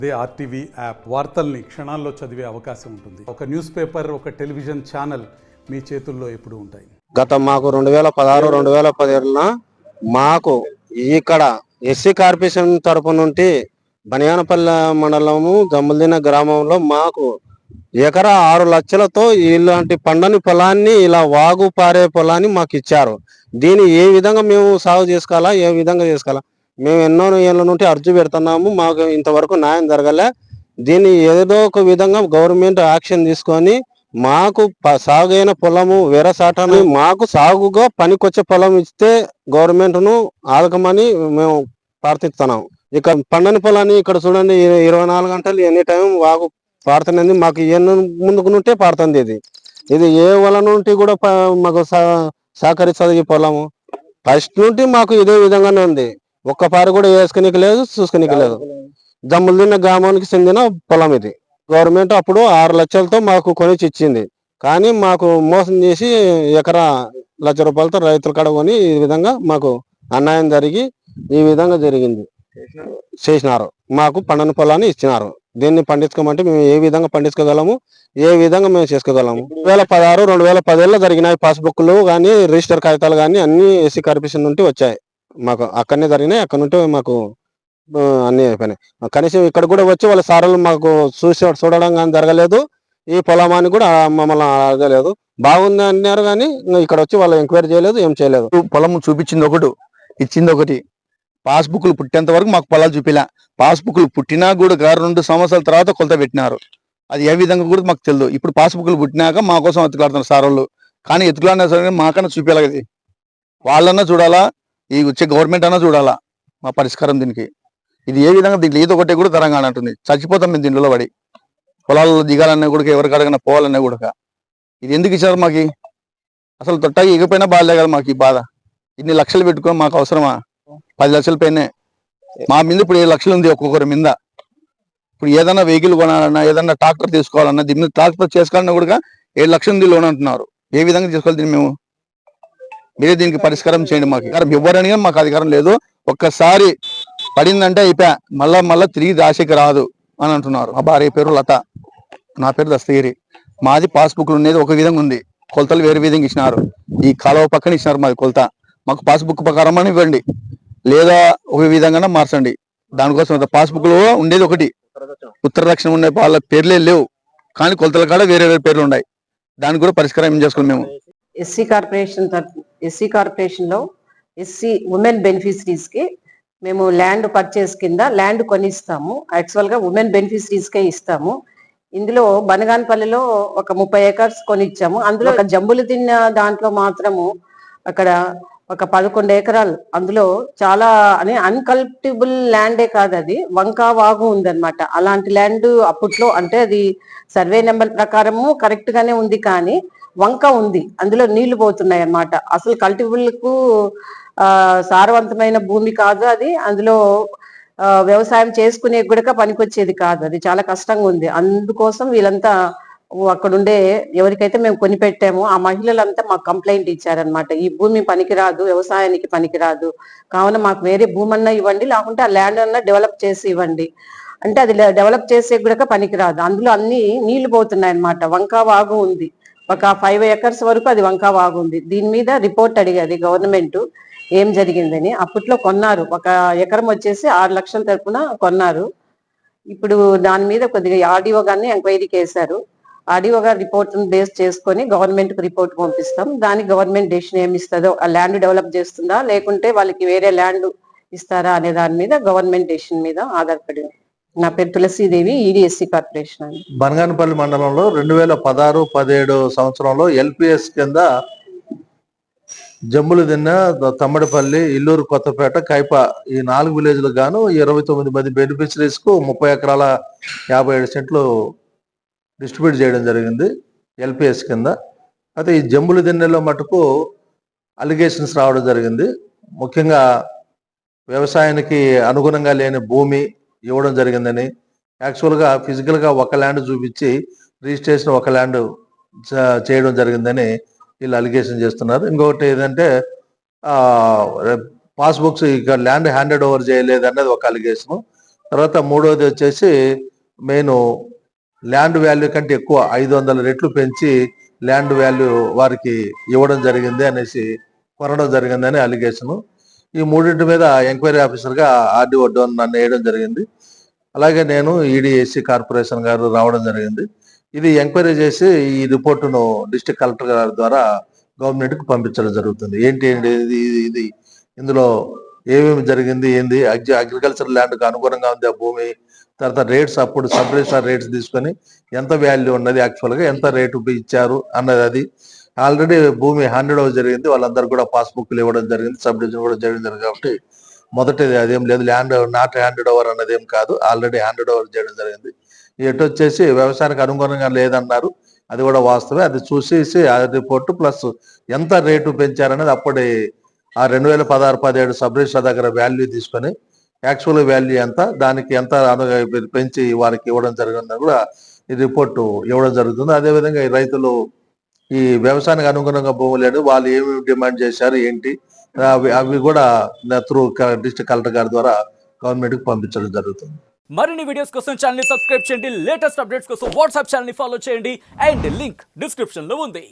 అదే RTV app వార్తల్ని క్షణాల్లో చదివే అవకాశం ఉంటుంది. ఒక న్యూస్ పేపర్, ఒక టెలివిజన్ ఛానల్ మీ చేతుల్లో ఎప్పుడూ ఉంటాయి. గత మాకు 2016, 2017 మాకు ఇక్కడ ఎస్సీ కార్పొరేషన్ తరపు నుండి బనియానపల్లి మండలము జమ్ములదిన్న గ్రామంలో మాకు ఎకరా 6 లక్షలతో ఇలాంటి పండని పొలాన్ని, ఇలా వాగు పారే పొలాన్ని మాకు ఇచ్చారు. దీన్ని ఏ విధంగా మేము సాగు చేసుకోవాలా, ఏ విధంగా చేసుకోవాలా, మేము ఎన్నో ఏళ్ళ నుండి అర్జీ పెడుతున్నాము. మాకు ఇంతవరకు న్యాయం జరగలే. దీన్ని ఏదో ఒక విధంగా గవర్నమెంట్ యాక్షన్ తీసుకొని మాకు సాగైన పొలము వేరసాటని మాకు సాగుగా పనికొచ్చే పొలం ఇస్తే గవర్నమెంట్ను ఆదకమని మేము ప్రార్థిస్తున్నాం. ఇక పండని పొలాన్ని ఇక్కడ చూడండి, 24 గంటలు ఎనీ టైం వాగు పారుతున్నది. మాకు ఎన్ని ముందుకు నుంటే పారుతుంది. ఇది ఏ వల నుండి కూడా మాకు సహకరిస్తుంది. ఈ పొలము ఫస్ట్ నుండి మాకు ఇదే విధంగానే ఉంది. ఒక్క పారు కూడా వేసుకునికి లేదు, చూసుకునికి లేదు. జమ్ములదిన్న గ్రామానికి చెందిన పొలం ఇది. గవర్నమెంట్ అప్పుడు 6 లక్షలతో మాకు కొనిచ్చి ఇచ్చింది. కానీ మాకు మోసం చేసి ఎకరా 1 లక్ష రూపాయలతో రైతుల కాడ కొని ఈ విధంగా మాకు అన్యాయం జరిగి ఈ విధంగా జరిగింది. చేసినారు, మాకు పండని పొలాన్ని ఇచ్చినారు. దీన్ని పండించుకోమంటే మేము ఏ విధంగా పండించుకోగలము, ఏ విధంగా మేము చేసుకోగలము. 2016, 2017 జరిగినాయి. పాస్బుక్లు కానీ, రిజిస్టర్ కాగితాలు కానీ అన్ని ఎస్సీ కార్పొరేషన్ నుండి వచ్చాయి. మాకు అక్కడనే జరిగినాయి. అక్కడ నుండి మాకు అన్ని అయిపోయినాయి. కనీసం ఇక్కడ కూడా వచ్చి వాళ్ళ సార్లు మాకు చూడడం కానీ జరగలేదు. ఈ పొలమాన్ని కూడా మమ్మల్ని అడగలేదు. బాగుంది అన్నారు కానీ ఇక్కడ వచ్చి వాళ్ళు ఎంక్వైరీ చేయలేదు, ఏం చేయలేదు. పొలం చూపించింది ఒకటి, ఇచ్చింది ఒకటి. పాస్బుక్లు పుట్టేంత వరకు మాకు పొలాలు చూపిలా. పాస్బుక్లు పుట్టినా కూడా 2 సంవత్సరాల తర్వాత కొలత పెట్టినారు. అది ఏ విధంగా కూడా మాకు తెలియదు. ఇప్పుడు పాస్బుక్లు పుట్టినాక మా కోసం ఎత్తులాడుతున్నారు సార్ వాళ్ళు. కానీ ఎత్తులాడినా సరే మాకన్నా చూపించాలి కదా. వాళ్ళన్నా చూడాలా, ఈ వచ్చే గవర్నమెంట్ అన్నా చూడాలా మా పరిష్కారం దీనికి. ఇది ఏ విధంగా దీంట్లో ఏదో ఒకటి కూడా తెలంగాణ అంటుంది. చచ్చిపోతాం మేము దీంట్లో పడి. పొలాల్లో దిగాలన్నా కూడా, ఎవరికి అడగన్నా పోవాలన్నా కూడా. ఇది ఎందుకు ఇచ్చారు మాకు? అసలు తొట్టాగి ఎగిపోయినా బాధలే కదా మాకు ఈ బాధ. ఇన్ని లక్షలు పెట్టుకొని మాకు అవసరమా? 10 లక్షల పైనే మా మీద ఇప్పుడు 7 లక్షలు ఉంది ఒక్కొక్కరి మీద. ఇప్పుడు ఏదైనా వెహికల్ కొనాలన్నా, ఏదన్నా ట్రాక్టర్ తీసుకోవాలన్నా, దీని మీద ట్రాక్టర్ చేసుకోవాలన్నా కూడా 7 లక్షలు ఉంది లోన్ అంటున్నారు. ఏ విధంగా తీసుకోవాలి దీన్ని మేము? మీరే దీనికి పరిష్కారం చేయండి. మాకు ఇవ్వరని మాకు అధికారం లేదు. ఒక్కసారి పడిందంటే అయిపోయా, మళ్ళా తిరిగి రాసేకి రాదు అని అంటున్నారు. మా భార్య పేరు లత, నా పేరు దస్తగిరి. మాది పాస్బుక్లు ఉండేది ఒక విధంగా ఉంది, కొలతలు వేరే విధంగా ఇచ్చినారు. ఈ కాలువ పక్కన ఇచ్చినారు మాది కొలత. మాకు పాస్బుక్ ప్రకారం అని ఇవ్వండి, లేదా ఒక విధంగా మార్చండి. దానికోసం పాస్బుక్లో ఉండేది ఒకటి, ఉత్తర దక్షిణ ఉండే వాళ్ళ పేర్లే లేవు, కానీ కొలతల కాడ వేరే వేరే పేర్లు ఉన్నాయి. దానికి కూడా పరిష్కారం ఏం చేసుకోవాలి మేము? ఎస్సీ కార్పొరేషన్ లో ఎస్సీ ఉమెన్ బెనిఫిషరీస్ కి మేము ల్యాండ్ పర్చేస్ కింద ల్యాండ్ కొనిస్తాము. యాక్చువల్ గా ఉమెన్ బెనిఫిషరీస్ కే ఇస్తాము. ఇందులో బనగానపల్లిలో ఒక 30 ఎకర్స్ కొనిచ్చాము. అందులో ఒక జంబులదిన్న దాంట్లో మాత్రము అక్కడ ఒక 11 ఎకరాలు, అందులో చాలా అన్కల్టిబుల్ ల్యాండే కాదు, అది వంకా వాగు ఉందన్నమాట. అలాంటి ల్యాండ్ అప్పట్లో, అంటే అది సర్వే నెంబర్ ప్రకారము కరెక్ట్ గానే ఉంది, కానీ వంక ఉంది, అందులో నీళ్లు పోతున్నాయి అన్నమాట. అసలు కల్టిబుల్ కు సారవంతమైన భూమి కాదు అది. అందులో వ్యవసాయం చేసుకునే కూడా పనికొచ్చేది కాదు. అది చాలా కష్టంగా ఉంది. అందుకోసం వీళ్ళంతా అక్కడుండే ఎవరికైతే మేము కొనిపెట్టామో ఆ మహిళలంతా మాకు కంప్లైంట్ ఇచ్చారనమాట. ఈ భూమి పనికిరాదు, వ్యవసాయానికి పనికిరాదు, కావున మాకు వేరే భూమి అన్నా ఇవ్వండి, లేకుంటే ఆ ల్యాండ్ అన్నా డెవలప్ చేసి ఇవ్వండి. అంటే అది డెవలప్ చేసే కూడా పనికిరాదు, అందులో అన్ని నీళ్లు పోతున్నాయి అన్నమాట. వంకా వాగు ఉంది, ఒక 5 ఎకర్స్ వరకు అది వంకా వాగు ఉంది. దీని మీద రిపోర్ట్ అడిగేది గవర్నమెంట్ ఏం జరిగిందని. అప్పట్లో కొన్నారు, ఒక ఎకరం వచ్చేసి 6 లక్షల తరపున కొన్నారు. ఇప్పుడు దాని మీద కొద్దిగా ఆర్డీఓ గారిని ఎంక్వైరీకి వేశారు. ఆర్డీఓ గారు రిపోర్ట్ బేస్ చేసుకొని గవర్నమెంట్ కు రిపోర్ట్ పంపిస్తాం. దానికి గవర్నమెంట్ డెసిషన్ ఏమి ఇస్తుందో, ఆ ల్యాండ్ డెవలప్ చేస్తుందా లేకుంటే వాళ్ళకి వేరే ల్యాండ్ ఇస్తారా అనే దాని మీద గవర్నమెంట్ డెసిషన్ మీద ఆధారపడి. నా పేరు తులసీదేవి, ఈడీఎస్సీ కార్పొరేషన్ అని. బనగానపల్లి మండలంలో 2016-17 సంవత్సరంలో ఎల్పిఎస్ కింద జమ్ములదిన్న, తమ్మడిపల్లి, ఇల్లూరు, కొత్తపేట, కైప ఈ 4 విలేజ్లకు గాను 29 మంది బెనిఫిషరీస్ కు 30 ఎకరాల 57 సెంట్లు డిస్ట్రిబ్యూట్ చేయడం జరిగింది ఎల్పిఎస్ కింద. అయితే ఈ జమ్ములదిన్నెలో మటుకు అలిగేషన్స్ రావడం జరిగింది. ముఖ్యంగా వ్యవసాయానికి అనుగుణంగా లేని భూమి ఇవ్వడం జరిగిందని, యాక్చువల్గా ఫిజికల్గా ఒక ల్యాండ్ చూపించి రిజిస్ట్రేషన్ ఒక ల్యాండ్ చేయడం జరిగిందని వీళ్ళు అలిగేషన్ చేస్తున్నారు. ఇంకొకటి ఏదంటే పాస్బుక్స్ ఇక్కడ ల్యాండ్ హ్యాండెడ్ ఓవర్ చేయలేదు అన్నది ఒక అలిగేషను. తర్వాత మూడోది వచ్చేసి మెయిన్ ల్యాండ్ వాల్యూ కంటే ఎక్కువ 500 రెట్లు పెంచి ల్యాండ్ వాల్యూ వారికి ఇవ్వడం జరిగింది అనేసి కొనడం జరిగిందని అలిగేషన్. ఈ మూడింటి మీద ఎంక్వైరీ ఆఫీసర్గా ఆర్డీఓ డోన్ నన్ను వేయడం జరిగింది. అలాగే నేను ఈడీఎస్సీ కార్పొరేషన్ గారు రావడం జరిగింది. ఇది ఎంక్వైరీ చేసి ఈ రిపోర్టును డిస్ట్రిక్ట్ కలెక్టర్ గారి ద్వారా గవర్నమెంట్కి పంపించడం జరుగుతుంది. ఏంటి ఇది ఇందులో ఏమేమి జరిగింది, ఏంది, అగ్రికల్చర్ ల్యాండ్కి అనుగుణంగా ఉంది ఆ భూమి, తర్వాత రేట్స్ అప్పుడు సబ్ రిజిస్ట్రార్ రేట్స్ తీసుకొని ఎంత వాల్యూ ఉన్నది, యాక్చువల్గా ఎంత రేటు ఇచ్చారు అన్నది. అది ఆల్రెడీ భూమి హ్యాండ్ ఓవర్ జరిగింది, వాళ్ళందరూ కూడా పాస్బుక్లు ఇవ్వడం జరిగింది, సబ్ డివిజన్ కూడా జరిగింది. కాబట్టి మొదటిది అదేం లేదు, ల్యాండ్ నాట్ హ్యాండెడ్ ఓవర్ అన్నది ఏం కాదు, ఆల్రెడీ హ్యాండెడ్ ఓవర్ చేయడం జరిగింది. ఎటు వచ్చేసి వ్యవసాయానికి అనుగుణంగా లేదన్నారు, అది కూడా వాస్తవే. అది చూసేసి ఆ రిపోర్టు ప్లస్ ఎంత రేటు పెంచారనేది అప్పుడే ఆ 2016-17 సబ్ రిజిస్ట్రార్ దగ్గర వాల్యూ తీసుకొని యాక్చువల్ వాల్యూ ఎంత, దానికి ఎంత పెంచి వారికి ఇవ్వడం జరిగిందని కూడా ఈ రిపోర్టు ఇవ్వడం జరుగుతుంది. అదేవిధంగా ఈ రైతులు ఈ వ్యవసాయానికి అనుగుణంగా భూములు లేదు, వాళ్ళు ఏమి డిమాండ్ చేశారు ఏంటి, అవి కూడా త్రూ డిస్ట్రిక్ట్ కలెక్టర్ గారి ద్వారా గవర్నమెంట్కి పంపించడం జరుగుతుంది. మరిన్ని వీడియోస్ కోసం ఛానల్ ని సబ్స్క్రైబ్ చేయండి, లేటెస్ట్ అప్డేట్స్ కోసం వాట్సాప్ ఛానల్ ని ఫాలో చేయండి అండ్ లింక్ డిస్క్రిప్షన్ లో ఉంది.